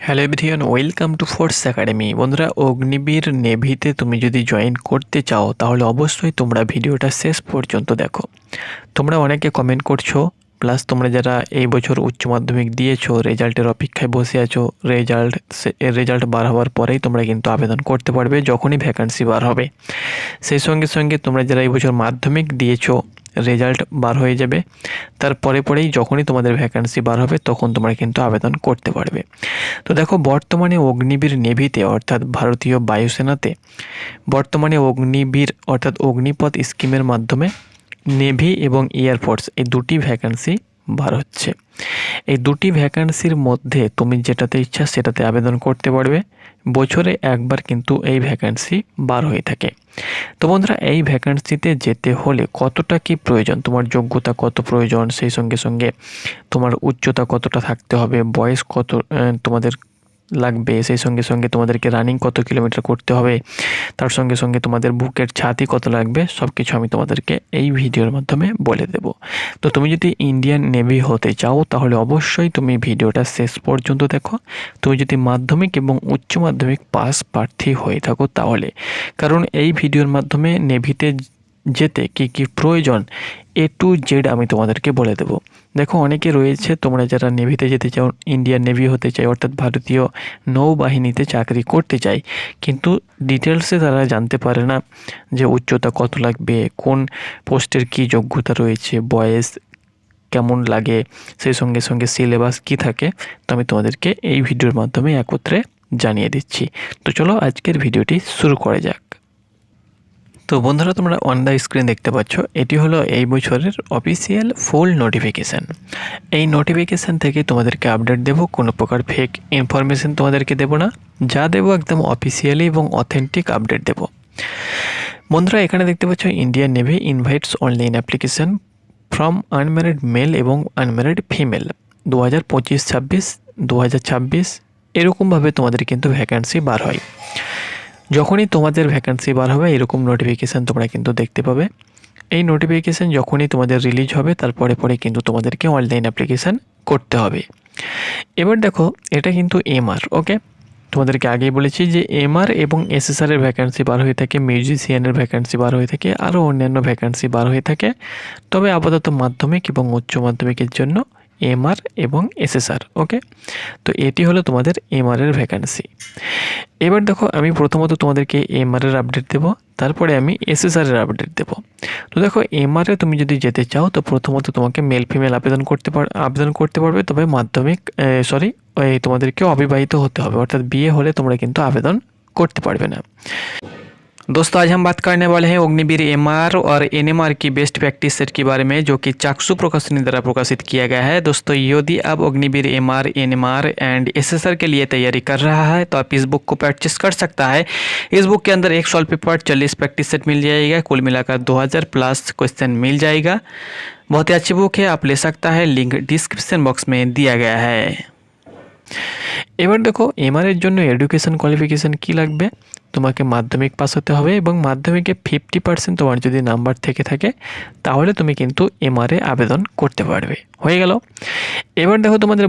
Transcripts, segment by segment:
Hello everyone, welcome to force academy. বন্ধুরা, অগ্নিবীর নেভিতে তুমি যদি জয়েন করতে চাও তাহলে অবশ্যই তোমরা ভিডিওটা শেষ পর্যন্ত দেখো। তোমরা অনেকে কমেন্ট করছো, প্লাস তোমরা যারা এই বছর উচ্চ মাধ্যমিক দিয়েছো, রেজাল্টের অপেক্ষায় বসে আছো। রেজাল্ট বার হওয়ার পরেই তোমরা কিন্তু আবেদন করতে পারবে যখনই ভ্যাকান্সি বার হবে। সেই সঙ্গে সঙ্গে তোমরা যারা এই বছর মাধ্যমিক দিয়েছো, রেজাল্ট বার হয়ে যাবে, তার পরেই যখনই তোমাদের ভ্যাকান্সি বার হবে তখন তোমরা কিন্তু আবেদন করতে পারবে। তো দেখো, বর্তমানে অগ্নিবীর নেভিতে অর্থাৎ ভারতীয় বায়ুসেনাতে বর্তমানে অগ্নিবীর অর্থাৎ অগ্নিপথ স্কিমের মাধ্যমে নেভি এবং এয়ারফোর্স এই দুটি ভ্যাকান্সি বার হচ্ছে। এই দুটি ভ্যাকান্সির মধ্যে তুমি যেটাতে ইচ্ছা সেটাতে আবেদন করতে পারবে। বছরে একবার কিন্তু এই ভ্যাকান্সি বার হয়ে থাকে। তো বন্ধুরা, এই ভ্যাকান্সিতে যেতে হলে কতটা কি প্রয়োজন, তোমার যোগ্যতা কত প্রয়োজন, সেই সঙ্গে সঙ্গে তোমার উচ্চতা কতটা থাকতে হবে, বয়স কত তোমাদের লাগবে, সেই সঙ্গে সঙ্গে তোমাদেরকে রানিং কত কিলোমিটার করতে হবে, তার সঙ্গে সঙ্গে তোমাদের বুকের ছাতি কত লাগবে, সব কিছু আমি তোমাদেরকে এই ভিডিওর মাধ্যমে বলে দেব। তো তুমি যদি ইন্ডিয়ান নেভি হতে চাও তাহলে অবশ্যই তুমি ভিডিওটা শেষ পর্যন্ত দেখো। তুমি যদি মাধ্যমিক এবং উচ্চ মাধ্যমিক পাস প্রার্থী হয়ে থাকো তাহলে, কারণ এই ভিডিওর মাধ্যমে নেভিতে যেতে কি কি প্রয়োজন A to Z আমি তোমাদেরকে বলে দেব। দেখো, অনেকে রয়েছে তোমরা যারা নেভিতে যেতে চাও, ইন্ডিয়ান নেভি হতে চাই অর্থাৎ ভারতীয় নৌবাহিনীতে চাকরি করতে চাই, কিন্তু ডিটেলসে তারা জানতে পারে না যে উচ্চতা কত লাগবে, কোন পোস্টের কি যোগ্যতা রয়েছে, বয়স কেমন লাগে, সেই সঙ্গে সঙ্গে সিলেবাস কি থাকে। তো আমি তোমাদেরকে এই ভিডিওর মাধ্যমে একত্রে জানিয়ে দিচ্ছি। তো চলো আজকের ভিডিওটি শুরু করা যাক। তো বন্ধুরা, তোমরা অন দ্য স্ক্রিন দেখতে পাচ্ছ, এটি হলো এই বছরের অফিসিয়াল ফুল নোটিফিকেশান। এই নোটিফিকেশান থেকে তোমাদেরকে আপডেট দেব, কোনো প্রকার ফেক ইনফরমেশন তোমাদেরকে দেব না, যা দেব একদম অফিসিয়ালি এবং অথেন্টিক আপডেট দেব। বন্ধুরা, এখানে দেখতে পাচ্ছ, Indian navy invites online application from unmarried mail এবং আনম্যারিড ফিমেল 2025-26, 2026 এরকমভাবে তোমাদের কিন্তু ভ্যাকান্সি বার হয়। যখনই তোমাদের ভ্যাকান্সি বার হবে এরকম নোটিফিকেশান তোমরা কিন্তু দেখতে পাবে। এই নোটিফিকেশান যখনই তোমাদের রিলিজ হবে তারপরে কিন্তু তোমাদেরকে অনলাইন অ্যাপ্লিকেশান করতে হবে। এবার দেখো, এটা কিন্তু এমআর, ওকে। তোমাদেরকে আগেই বলেছি যে এমআর এবং এসএসআরের ভ্যাকান্সি বার হয়ে থাকে, মিউজিশিয়ানের ভ্যাকান্সি বার হয়ে থাকে, আরও অন্যান্য ভ্যাকান্সি বার হয়ে থাকে। তবে আপাতত মাধ্যমিক এবং উচ্চ মাধ্যমিকের জন্য এমআর এবং এসএসআর, ওকে। তো এটি হলো তোমাদের এমআরের ভ্যাকান্সি। এবার দেখো, আমি প্রথমত তোমাদেরকে এমআরের আপডেট দেব, তারপরে আমি এসএসআরের আপডেট দেব। তো দেখো, এমআরে তুমি যদি যেতে চাও তো প্রথমত তোমাকে মেল ফিমেল আবেদন করতে পারবে, তবে তোমাদেরকে অবিবাহিত হতে হবে, অর্থাৎ বিয়ে হলে তোমরা কিন্তু আবেদন করতে পারবে না। दोस्तों, आज हम बात करने वाले हैं अग्निवीर एमआर और एनएमआर की बेस्ट प्रैक्टिस सेट के बारे में, जो कि चाक्षु प्रकाशनी द्वारा प्रकाशित किया गया है। दोस्तों, यदि आप Agniveer MR, NMR and SSR के लिए तैयारी कर रहा है तो आप इस बुक को परचेस कर सकता है। इस बुक के अंदर 1 सॉल्व पेपर, 40 प्रैक्टिस सेट मिल जाएगा, कुल मिलाकर 2000 प्लस क्वेश्चन मिल जाएगा। बहुत ही अच्छी बुक है, आप ले सकता है, लिंक डिस्क्रिप्शन बॉक्स में दिया गया है। এবার দেখো, এমআরের জন্য এডুকেশন কোয়ালিফিকেশান কি লাগবে, তোমাকে মাধ্যমিক পাস হতে হবে এবং মাধ্যমিকে 50% তোমার যদি নাম্বার থেকে থাকে তাহলে তুমি কিন্তু এমআরে আবেদন করতে পারবে। হয়ে গেল। এবার দেখো, তোমাদের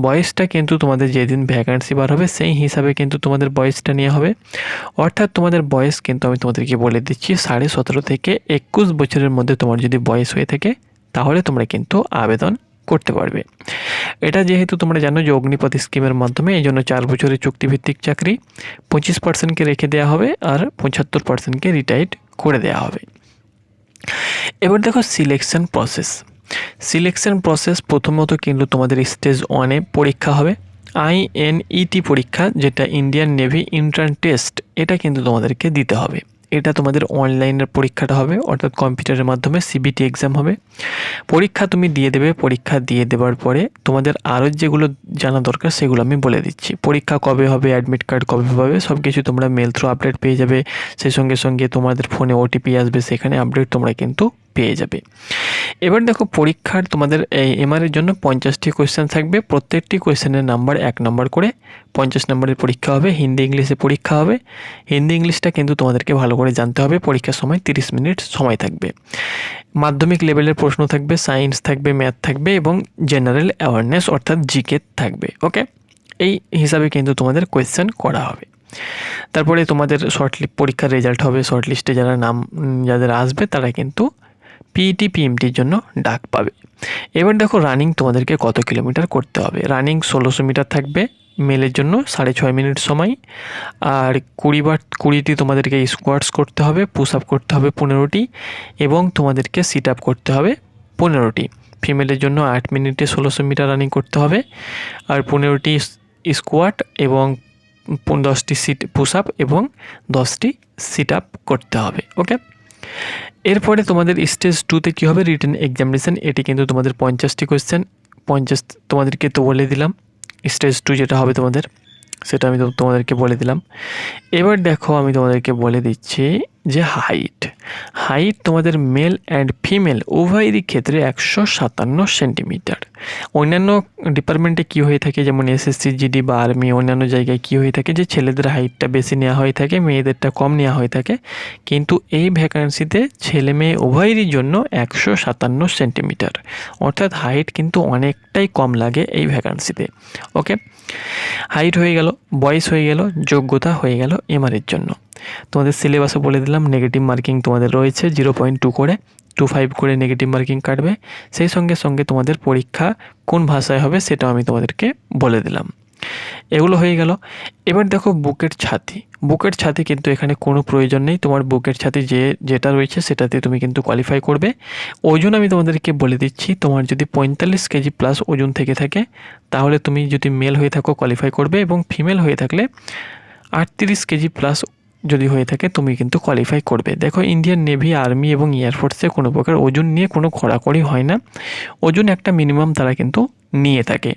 বয়সটা কিন্তু তোমাদের যেদিন ভ্যাকান্সি বার হবে সেই হিসাবে কিন্তু তোমাদের বয়সটা নেওয়া হবে। অর্থাৎ তোমাদের বয়স কিন্তু আমি তোমাদেরকে বলে দিচ্ছি, 17.5 থেকে 21 বছরের মধ্যে তোমার যদি বয়স হয়ে থাকে তাহলে তোমরা কিন্তু আবেদন করতে পারবে। এটা যেহেতু তোমরা জানো যে অগ্নিপথ স্কিমের মাধ্যমে, এই জন্য 4 বছরের চুক্তিভিত্তিক চাকরি, 25%কে রেখে দেওয়া হবে আর 75%কে রিটায়ার্ড করে দেওয়া হবে। এবার দেখো, সিলেকশন প্রসেস প্রথমত কিন্তু তোমাদের স্টেজ 1-এ পরীক্ষা হবে, INET পরীক্ষা, যেটা ইন্ডিয়ান নেভি এন্ট্রান্স টেস্ট। এটা কিন্তু তোমাদেরকে দিতে হবে। এটা তোমাদের অনলাইনের পরীক্ষাটা হবে, অর্থাৎ কম্পিউটারের মাধ্যমে CBT এক্সাম হবে। পরীক্ষা তুমি দিয়ে দেবে। পরীক্ষা দিয়ে দেওয়ার পরে তোমাদের আরও যেগুলো জানা দরকার সেগুলো আমি বলে দিচ্ছি। পরীক্ষা কবে হবে, অ্যাডমিট কার্ড কবে পাবে, সব কিছু তোমরা মেল থ্রু আপডেট পেয়ে যাবে। সেই সঙ্গে সঙ্গে তোমাদের ফোনে OTP আসবে, সেখানে আপডেট তোমরা কিন্তু পেয়ে যাবে। এবার দেখো, পরীক্ষার তোমাদের এই এমআরের জন্য 50টি কোয়েশ্চেন থাকবে, প্রত্যেকটি কোয়েশ্চেনের নাম্বার 1 নম্বর করে, 50 নম্বরের পরীক্ষা হবে। হিন্দি ইংলিশে পরীক্ষা হবে। হিন্দি ইংলিশটা কিন্তু তোমাদেরকে ভালো করে জানতে হবে। পরীক্ষার সময় 30 মিনিট সময় থাকবে। মাধ্যমিক লেভেলের প্রশ্ন থাকবে, সায়েন্স থাকবে, ম্যাথ থাকবে এবং জেনারেল অ্যাওয়ারনেস অর্থাৎ জিকে থাকবে, ওকে। এই হিসাবে কিন্তু তোমাদের কোয়েশ্চেন করা হবে। তারপরে তোমাদের পরীক্ষার রেজাল্ট হবে, শর্ট লিস্টে যারা নাম যাদের আসবে তারা কিন্তু পিইটি পিএমটির জন্য ডাক পাবে। এবার দেখো রানিং তোমাদেরকে কত কিলোমিটার করতে হবে। রানিং 1600 মিটার থাকবে মেলের জন্য, 6.5 মিনিট সময়। আর 20টি তোমাদেরকে স্কোয়াটস করতে হবে, পুশ আপ করতে হবে 15টি, এবং তোমাদেরকে সিট আপ করতে হবে 15টি। ফিমেলের জন্য 8 মিনিটে 1600 মিটার রানিং করতে হবে, আর 15টি স্কোয়াট এবং 10টি পুশ আপ এবং 10টি সিট আপ করতে হবে। ওকে, এরপরে তোমাদের স্টেজ 2তে কী হবে, রিটেন এক্সামিনেশন। এটি কিন্তু তোমাদের 50টি কোয়েশ্চেন, 50 তোমাদেরকে তো বলে দিলাম। স্টেজ 2 যেটা হবে তোমাদের, সেটা আমি তোমাদেরকে বলে দিলাম। এবার দেখো আমি তোমাদেরকে বলে দিচ্ছি যে হাইট তোমাদের মেল অ্যান্ড ফিমেল উভয়েরই ক্ষেত্রে 157 সেন্টিমিটার। অন্যান্য ডিপার্টমেন্টে কি হয়ে থাকে, যেমন এসএসসি, জিডি বা আর্মি, অন্যান্য জায়গায় কি হয়ে থাকে যে ছেলেদের হাইটটা বেশি নেওয়া হয়ে থাকে, মেয়েদেরটা কম নেওয়া হয়ে থাকে। কিন্তু এই ভ্যাকান্সিতে ছেলে মেয়ে উভয়েরই জন্য 157 সেন্টিমিটার, অর্থাৎ হাইট কিন্তু অনেকটাই কম লাগে এই ভ্যাকান্সিতে। ওকে, হাইট হয়ে গেল, বয়স হয়ে গেল, যোগ্যতা হয়ে গেল এমআরের জন্য। তোমাদের সিলেবাসও বলে দিলাম, নেগেটিভ মার্কিং তোমাদের রয়েছে 0.2 করে, 25 করে নেগেটিভ মার্কিং কাটবে। সেই সঙ্গে সঙ্গে তোমাদের পরীক্ষা কোন ভাষায় হবে সেটাও আমি তোমাদেরকে বলে দিলাম। এগুলো হয়ে গেল। এবার দেখো বুকের ছাতি কিন্তু এখানে কোনো প্রয়োজন নেই। তোমার বুকের ছাতি যেটা রয়েছে সেটাতে তুমি কিন্তু কোয়ালিফাই করবে। ওজন আমি তোমাদেরকে বলে দিচ্ছি, তোমার যদি 45 কেজি প্লাস ওজন থেকে থাকে তাহলে তুমি যদি মেল হয়ে থাকো কোয়ালিফাই করবে, এবং ফিমেল হয়ে থাকলে 38 কেজি প্লাস যদি হয়ে থাকে তুমি কিন্তু কোয়ালিফাই করবে। দেখো ইন্ডিয়ান নেভি, আর্মি এবং এয়ারফোর্সে কোনো প্রকার ওজন নিয়ে কোনো খড়াখড়ি হয় না, ওজন একটা মিনিমাম তারা কিন্তু নিয়ে থাকে।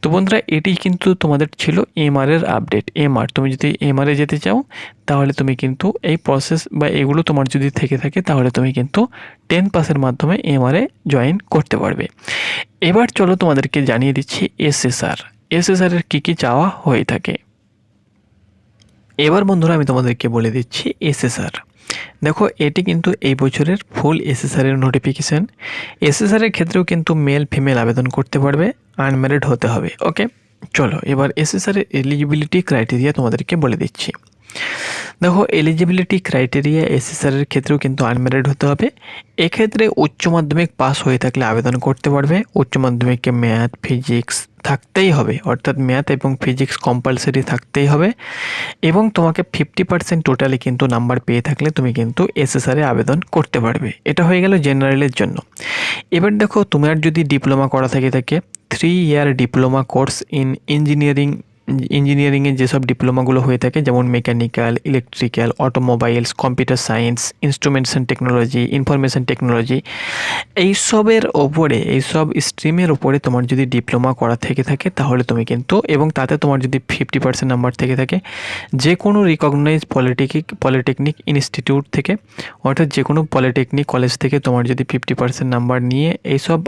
তো বন্ধুরা এটি কিন্তু তোমাদের ছিল এমআরের আপডেট। তুমি যদি এমআরে যেতে চাও তাহলে তুমি কিন্তু এই প্রসেস বা এগুলো তোমার যদি থেকে থাকে তাহলে তুমি কিন্তু 10 পাসের মাধ্যমে এমআরে জয়েন করতে পারবে। এবার চলো তোমাদেরকে জানিয়ে দিচ্ছি এসএসআরের কী চাওয়া হয়ে থাকে। এবার বন্ধুরা আমি তোমাদেরকে বলে দিচ্ছি এসএসআর। দেখো এটি কিন্তু এই বছরের ফুল এসএসআরের নোটিফিকেশান। এসএসআরের ক্ষেত্রেও কিন্তু মেল ফিমেল আবেদন করতে পারবে, আনম্যারিড হতে হবে। ওকে, চলো এবার এসএসআরের এলিজিবিলিটি ক্রাইটেরিয়া তোমাদেরকে বলে দিচ্ছি। দেখো এলিজিবিলিটি ক্রাইটেরিয়া এসএসআরের ক্ষেত্রেও কিন্তু আনম্যারিড হতে হবে। এক্ষেত্রে উচ্চ মাধ্যমিক পাস হয়ে থাকলে আবেদন করতে পারবে। উচ্চ মাধ্যমিকে ম্যাথ, ফিজিক্স থাকতেই হবে, অর্থাৎ ম্যাথ এবং ফিজিক্স কম্পালসারি থাকতেই হবে, এবং তোমাকে 50% টোটালি কিন্তু নাম্বার পেয়ে থাকলে তুমি কিন্তু এসএসআরে আবেদন করতে পারবে। এটা হয়ে গেল জেনারেলের জন্য। এবার দেখো তোমার যদি ডিপ্লোমা করা থাকে 3 ইয়ার ডিপ্লোমা কোর্স ইন ইঞ্জিনিয়ারিংয়ে যেসব ডিপ্লোমাগুলো হয়ে থাকে, যেমন mechanical, electrical, automobiles, computer science, instrumentation technology, information technology, এইসব স্ট্রিমের ওপরে তোমার যদি ডিপ্লোমা করা থেকে থাকে তাহলে তুমি কিন্তু, এবং তাতে তোমার যদি 50% নাম্বার থেকে থাকে, যে কোনো রিকগনাইজ পলিটেকনিক ইনস্টিটিউট থেকে, অর্থাৎ যে কোনো পলিটেকনিক কলেজ থেকে তোমার যদি 50% নাম্বার নিয়ে এইসব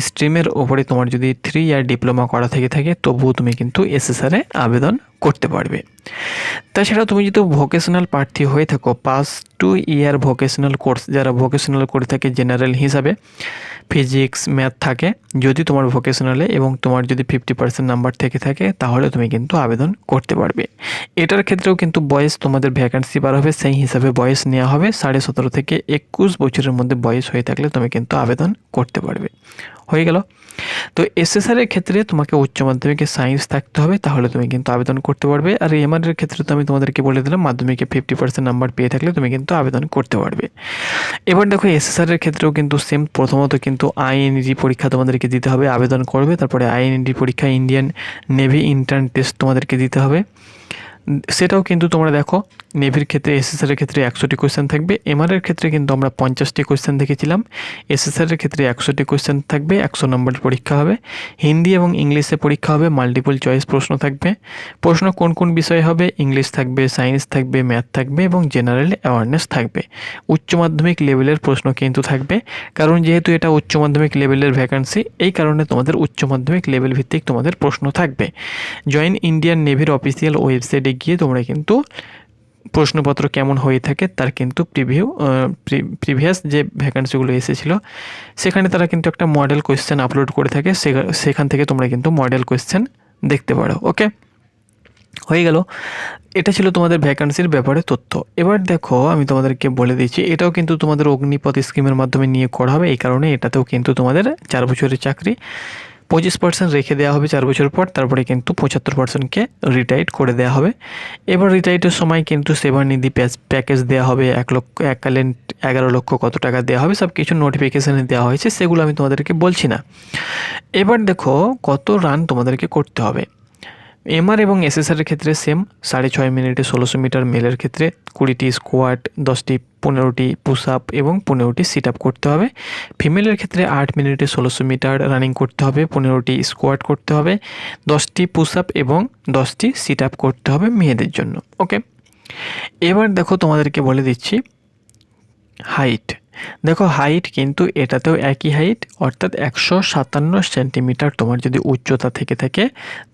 স্ট্রিমের ওপরে তোমার যদি 3 ইয়ার ডিপ্লোমা করা থেকে থাকে তবুও তুমি কিন্তু এসএসআরে আবেদন করতে পারবে। তাছাড়া তুমি যদি ভোকেশনাল প্রার্থী হয়ে থাকো, 2 ইয়ার ভোকেশনাল কোর্স, যারা ভোকেশনাল করে থাকে জেনারেল হিসাবে, ফিজিক্স ম্যাথ থাকে যদি তোমার ভোকেশনালে, এবং তোমার যদি 50% নাম্বার থেকে থাকে তাহলে তুমি কিন্তু আবেদন করতে পারবে। এটার ক্ষেত্রেও কিন্তু বয়স তোমাদের ভ্যাকান্সি বার হবে, সেই হিসাবে বয়স নেওয়া হবে। 17.5 থেকে 21 বছরের মধ্যে বয়স হয়ে থাকলে তুমি কিন্তু আবেদন করতে পারবে। হয়ে গেল। তো এসএসআরের ক্ষেত্রে তোমাকে উচ্চ মাধ্যমিকে সায়েন্স থাকতে হবে, তাহলে তুমি কিন্তু আবেদন করতে পারবে। আর এমআরের ক্ষেত্রে তো আমি তোমাদেরকে বলে দিলাম, মাধ্যমিকে 50% নাম্বার পেয়ে থাকলে তুমি কিন্তু আবেদন করতে পারবে। এবার দেখো এসএসআরের ক্ষেত্রেও কিন্তু সেম, প্রথমত কিন্তু আইএনডি পরীক্ষা তোমাদেরকে দিতে হবে, আবেদন করবে। তারপরে আইএনডি পরীক্ষা, ইন্ডিয়ান নেভি ইন্টার্ন টেস্ট তোমাদেরকে দিতে হবে। সেটাও কিন্তু তোমরা দেখো, নেভির ক্ষেত্রে এসএসআরের ক্ষেত্রে 100টি কোয়েশ্চেন থাকবে, এমআরের ক্ষেত্রে কিন্তু আমরা 50টি কোয়েশ্চেন দেখেছিলাম। এসএসআরের ক্ষেত্রে 100টি কোয়েশ্চেন থাকবে, 100 নম্বরের পরীক্ষা হবে। হিন্দি এবং ইংলিশে পরীক্ষা হবে, মাল্টিপল চয়েস প্রশ্ন থাকবে। প্রশ্ন কোন কোন বিষয়ে হবে, ইংলিশ থাকবে, সায়েন্স থাকবে, ম্যাথ থাকবে এবং জেনারেল অ্যাওয়ারনেস থাকবে। উচ্চ মাধ্যমিক লেভেলের প্রশ্ন কিন্তু থাকবে, কারণ যেহেতু এটা উচ্চ মাধ্যমিক লেভেলের ভ্যাকান্সি, এই কারণে তোমাদের উচ্চ মাধ্যমিক লেভেল ভিত্তিক তোমাদের প্রশ্ন থাকবে। জয়েন ইন্ডিয়ান নেভির অফিসিয়াল ওয়েবসাইটে গিয়ে তোমরা কিন্তু প্রশ্নপত্র কেমন হয়ে থাকে তার কিন্তু প্রিভিয়াস যে ভ্যাকান্সিগুলো এসেছিলো সেখানে তারা কিন্তু একটা মডেল কোয়েশ্চেন আপলোড করে থাকে, সেখান থেকে তোমরা কিন্তু মডেল কোয়েশ্চেন দেখতে পারো। ওকে, হয়ে গেল। এটা ছিল তোমাদের ভ্যাকান্সির ব্যাপারে তথ্য। এবার দেখো আমি তোমাদেরকে বলে দিচ্ছি, এটাও কিন্তু তোমাদের অগ্নিপথ স্কিমের মাধ্যমে নিয়োগ করা হবে। এই কারণে এটাতেও কিন্তু তোমাদের 4 বছরের চাকরি, 25% রেখে দেওয়া হবে 4 বছর পর, তারপরে কিন্তু 75%কে রিটায়ার্ড করে দেওয়া হবে। এবার রিটায়ার্ডের সময় কিন্তু সেবানিধি প্যাকেজ দেওয়া হবে, 11 লক্ষ কত টাকা দেওয়া হবে, সব কিছু নোটিফিকেশানে দেওয়া হয়েছে, সেগুলো আমি তোমাদেরকে বলছি না। এবার দেখো কত রান তোমাদেরকে করতে হবে। এমআর এবং এসএসআরের ক্ষেত্রে সেম, 6.5 মিনিটে 1600 মিটার, মেলের ক্ষেত্রে 20টি স্কোয়াট, 15টি পুশ আপ এবং 15টি সিট আপ করতে হবে। ফিমেলের ক্ষেত্রে 8 মিনিটে 1600 মিটার রানিং করতে হবে, 15টি স্কোয়াট করতে হবে, 10টি পুশ আপ এবং 10টি সিট আপ করতে হবে মেয়েদের জন্য। ওকে, এবার দেখো তোমাদেরকে বলে দিচ্ছি হাইট। দেখো হাইট কিন্তু এটাতেও একই হাইট, অর্থাৎ 157 সেন্টিমিটার তোমার যদি উচ্চতা থেকে থাকে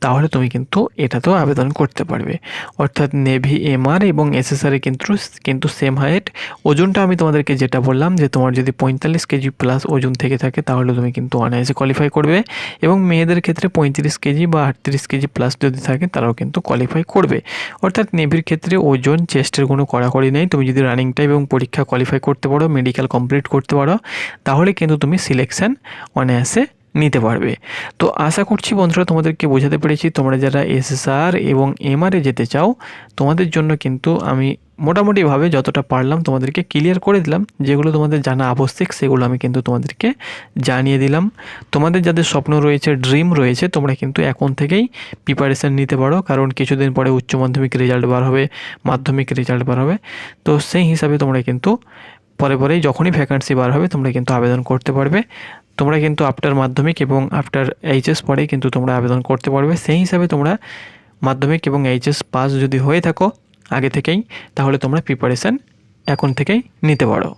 তাহলে তুমি কিন্তু এটাতেও আবেদন করতে পারবে। অর্থাৎ নেভি, এমআর এবং এসএসআরে কিন্তু সেম হাইট। ওজনটা আমি তোমাদেরকে যেটা বললাম যে তোমার যদি 45 কেজি প্লাস ওজন থেকে থাকে তাহলে তুমি কিন্তু অনায়াসে কোয়ালিফাই করবে, এবং মেয়েদের ক্ষেত্রে 35 কেজি বা 38 কেজি প্লাস যদি থাকে তারাও কিন্তু কোয়ালিফাই করবে। অর্থাৎ নেভির ক্ষেত্রে ওজন চেস্টের কোনো কড়াকড়ি নেই। তুমি যদি রানিং টাইম এবং পরীক্ষা কোয়ালিফাই করতে পারো, মেডিকেল কমপ্লিট করতে পারো, তাহলে কিন্তু তুমি সিলেকশন অনায়াসে নিতে পারবে। তো আশা করছি বন্ধুরা তোমাদেরকে বোঝাতে পেরেছি। তোমরা যারা এসএসআর এবং এমআরে যেতে চাও তোমাদের জন্য কিন্তু আমি মোটামুটিভাবে যতটা পারলাম তোমাদেরকে ক্লিয়ার করে দিলাম। যেগুলো তোমাদের জানা আবশ্যক সেগুলো আমি কিন্তু তোমাদেরকে জানিয়ে দিলাম। তোমাদের যাদের স্বপ্ন রয়েছে, ড্রিম রয়েছে, তোমরা কিন্তু এখন থেকেই প্রিপারেশান নিতে পারো, কারণ কিছুদিন পরে উচ্চ মাধ্যমিক রেজাল্ট বার হবে, মাধ্যমিক রেজাল্ট বার হবে। তো সেই হিসাবে তোমরা কিন্তু পরে যখনই ভ্যাকান্সি বার হবে তোমরা কিন্তু আবেদন করতে পারবে। তোমরা কিন্তু আফটার মাধ্যমিক এবং আফটার এইচএস পরে কিন্তু তোমরা আবেদন করতে পারবে। সেই হিসাবে তোমরা মাধ্যমিক এবং এইচএস পাস যদি হয়ে থাকো আগে থেকেই, তাহলে তোমরা প্রিপারেশান এখন থেকেই নিতে পারো।